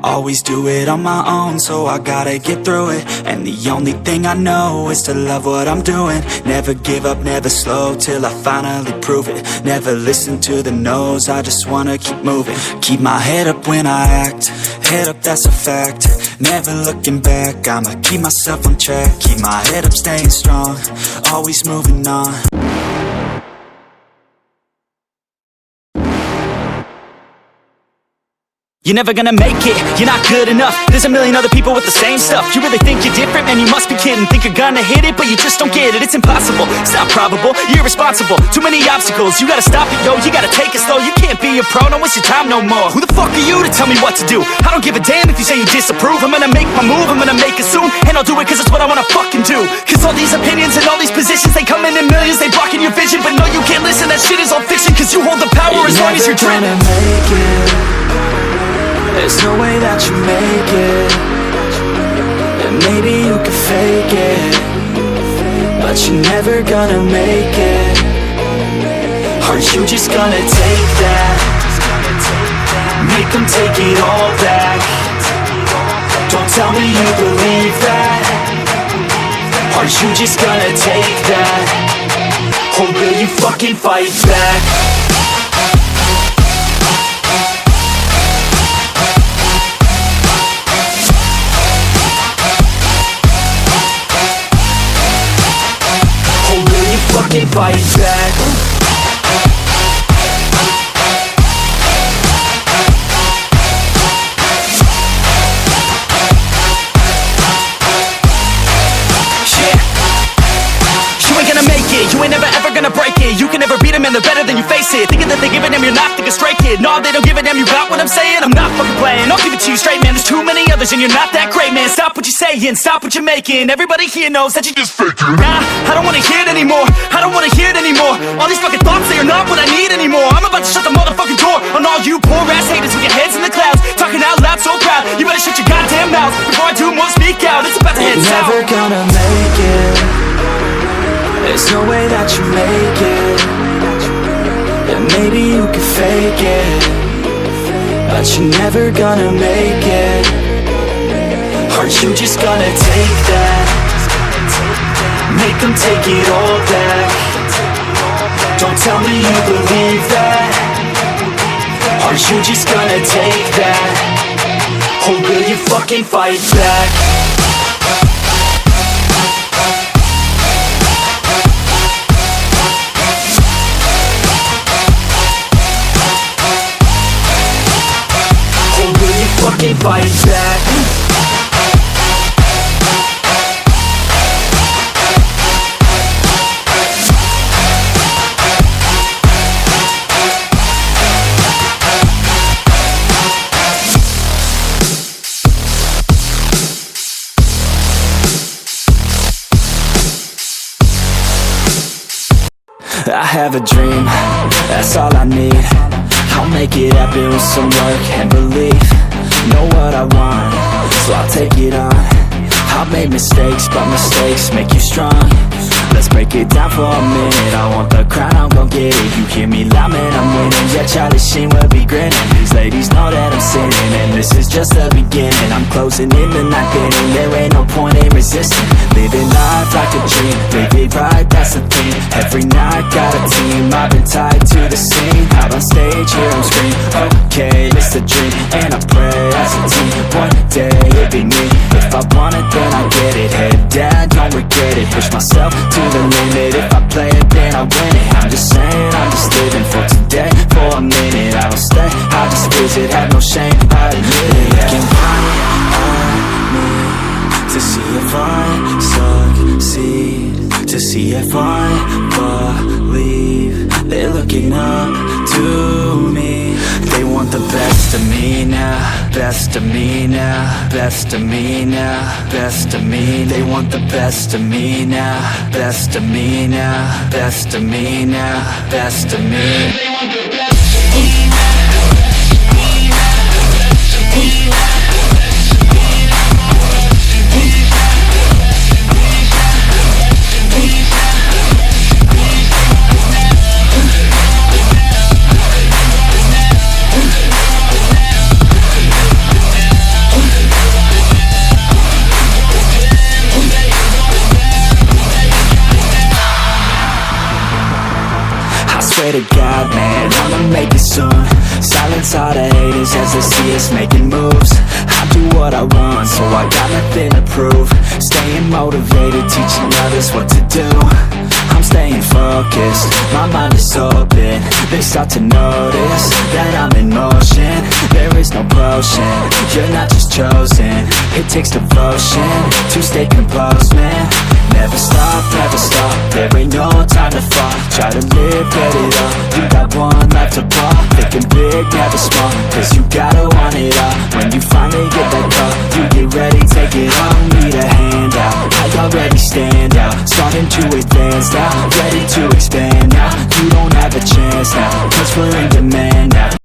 Always do it on my own, so I gotta get through it. And the only thing I know is to love what I'm doing. Never give up, never slow, till I finally prove it. Never listen to the no's, I just wanna keep moving. Keep my head up when I act, head up, that's a fact. Never looking back, I'ma keep myself on track. Keep my head up, staying strong, always moving on. You're never gonna make it, you're not good enough. There's a million other people with the same stuff. You really think you're different? Man, you must be kidding. Think you're gonna hit it, but you just don't get it. It's impossible, it's not probable, you're irresponsible. Too many obstacles, you gotta stop it, yo. You gotta take it slow, you can't be a pro. Don't waste your time no more. Who the fuck are you to tell me what to do? I don't give a damn if you say you disapprove. I'm gonna make my move, I'm gonna make it soon. And I'll do it cause it's what I wanna fucking do. Cause all these opinions and all these positions, they come in millions, they blocking your vision. But no, you can't listen, that shit is all fiction. Cause you hold the power as long as you're driven. Make it. There's no way that you make it. And maybe you can fake it, but you're never gonna make it. Are you just gonna take that? Make them take it all back. Don't tell me you believe that. Are you just gonna take that? Or will you fucking fight back? Fucking fight back. You ain't never ever gonna break it. You can never beat them and they're better than you face it. Thinking that they give a damn, you're not thinking straight, kid. No, they don't give a damn, you got what I'm saying? I'm not fucking playing, I'll give it to you straight, man. There's too many others and you're not that great, man. Stop what you're saying, stop what you're making. Everybody here knows that you just faking. Nah, I don't wanna hear it anymore, I don't wanna hear it anymore. All these fucking thoughts, they are not what I need anymore. I'm about to shut the motherfucking door on all you poor ass haters with your heads in the clouds, talking out loud so proud. You better shut your goddamn mouth before I do more, speak out. It's about to head south. Never gonna make it. There's no way that you make it. And maybe you can fake it, but you're never gonna make it. Are you just gonna take that? Make them take it all back. Don't tell me you believe that. Are you just gonna take that? Or will you fucking fight back? Fucking fight back. I have a dream, that's all I need. I'll make it happen with some work and belief. Know what I want, so I'll take it on. I've made mistakes, but mistakes make you strong. Let's break it down for a minute. I want the crown, I'm gon' get it. You hear me loud, man, I'm winning. Yeah, Charlie Sheen will be grinning. These ladies know that I'm sinning, and this is just the beginning. I'm closing in the night inning. There ain't no point in resisting. Living life like a dream, live it right, that's the thing. Every night got a team, I've been tied to the scene. Out on stage, here I'm screaming, okay, it's a dream. And I pray as a team, one day it'll be me. If I want it, then I get it. Head down, don't regret it. Push myself to the limit. If I play it, then I win it. I'm just saying, I'm just living for today. For a minute, I don't stay, I just visit. Have no shame, I admit it. Looking right at me to see if I succeed, to see if I believe. They're looking up to me. They want the best of me now, best of me now, best of me now, best of me. They want the best of me now, best of me now, best of me now, best of me. They want the best of me now. pray to God, man, I'ma make it soon. Silence all the haters as they see us making moves. I do what I want, so I got nothing to prove. Staying motivated, teaching others what to do. I'm staying focused, my mind is open. They start to notice that I'm in motion. There is no potion, you're not just chosen. It takes devotion to stay composed, man. Never stop, there ain't no time to fall. Try to live, get it up, you got one life to ball. Thinking big, never small, cause you gotta want it all. When you finally get that call, you get ready, take it on. Need a hand out, I already stand out. Starting to advance now, ready to expand now. You don't have a chance now, cause we're in demand now.